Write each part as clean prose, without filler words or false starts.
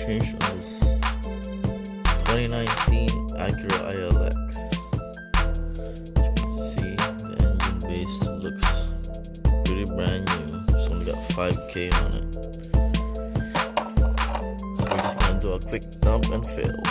change on this 2019 Acura ILX. As you can see, the engine base looks pretty brand new. It's only got 5K on it. So we're just gonna do a quick dump and fill.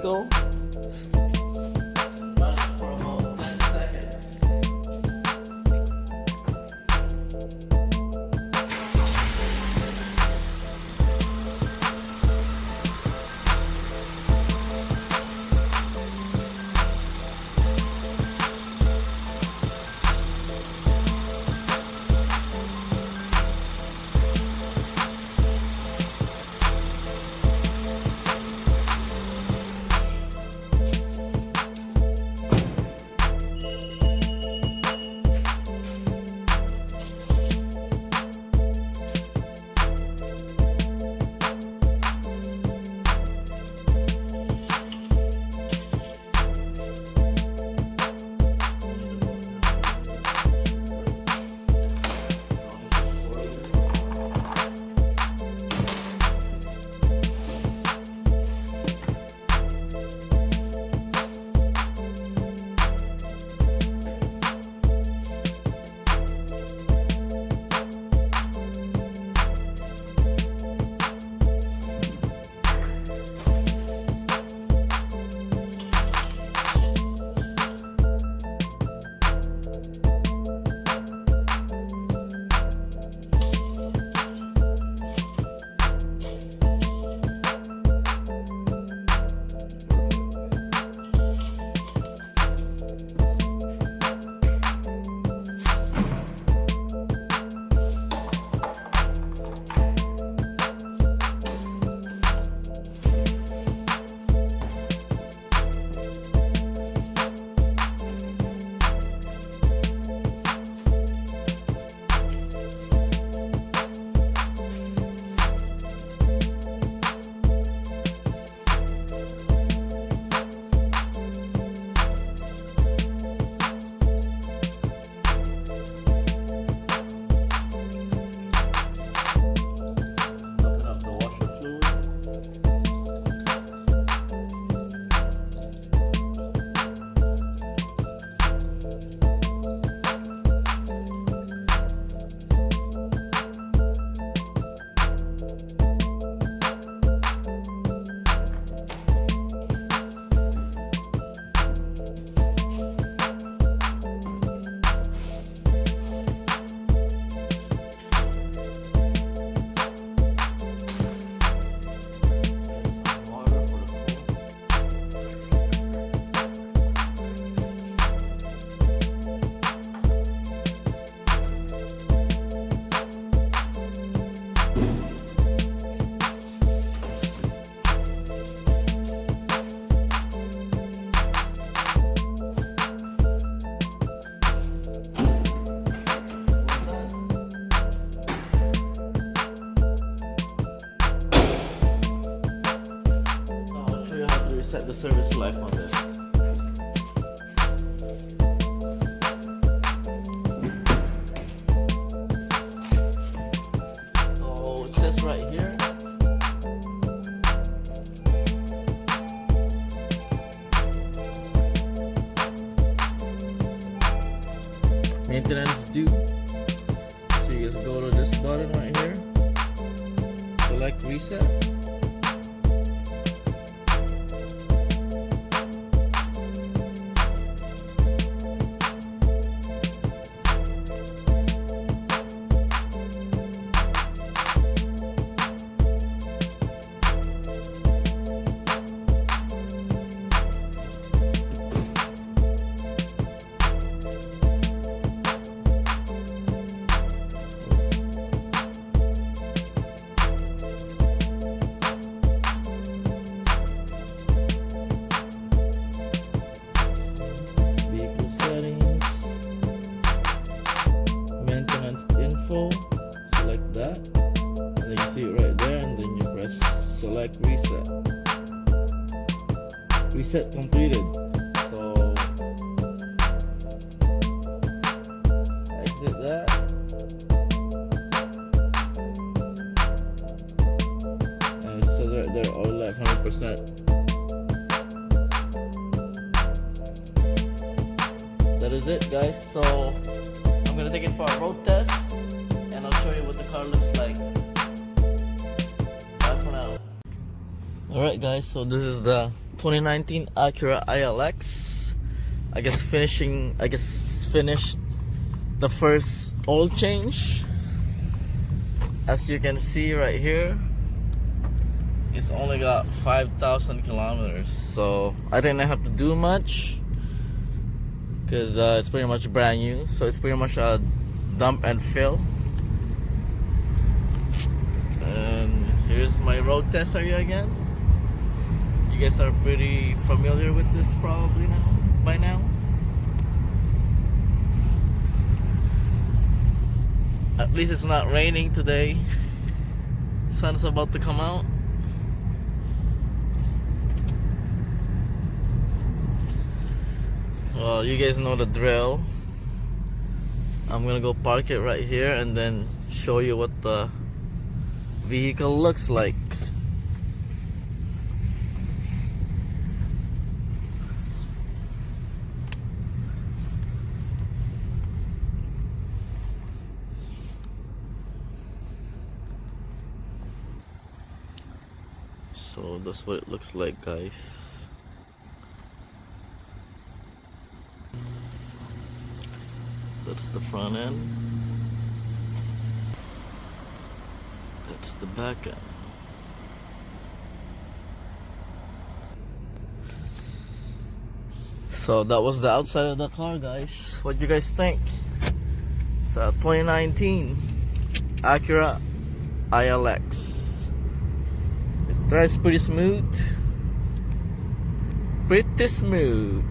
vehicle. Run for about 10 seconds. Set the service life on this. So it says right here, maintenance due. So you just go to this button right here, select reset. Select reset. Reset completed. So exit that. And it says right there, all live 100%. That is it, guys. So I'm gonna take it for a road test and I'll show you what the car looks like. Bye for now. Alright guys, so this is the 2019 Acura ILX. I guess finished the first oil change. As you can see right here, it's only got 5,000 kilometers, so I didn't have to do much because it's pretty much brand new. So it's pretty much a dump and fill. And here's my road test area again. You guys are pretty familiar with this probably by now. At least it's not raining today. Sun's about to come out. Well, you guys know the drill. I'm gonna go park it right here and then show you what the vehicle looks like. So that's what it looks like, guys. That's the front end. That's the back end. So that was the outside of the car, guys. What do you guys think? It's a 2019 Acura ILX. It drives pretty smooth. Pretty smooth.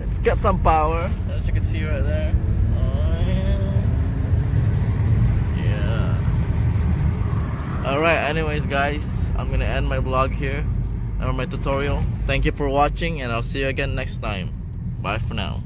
It's got some power, as you can see right there. Oh yeah. Alright, anyways guys, I'm gonna end my vlog here, or my tutorial. Thank you for watching, and I'll see you again next time. Bye for now.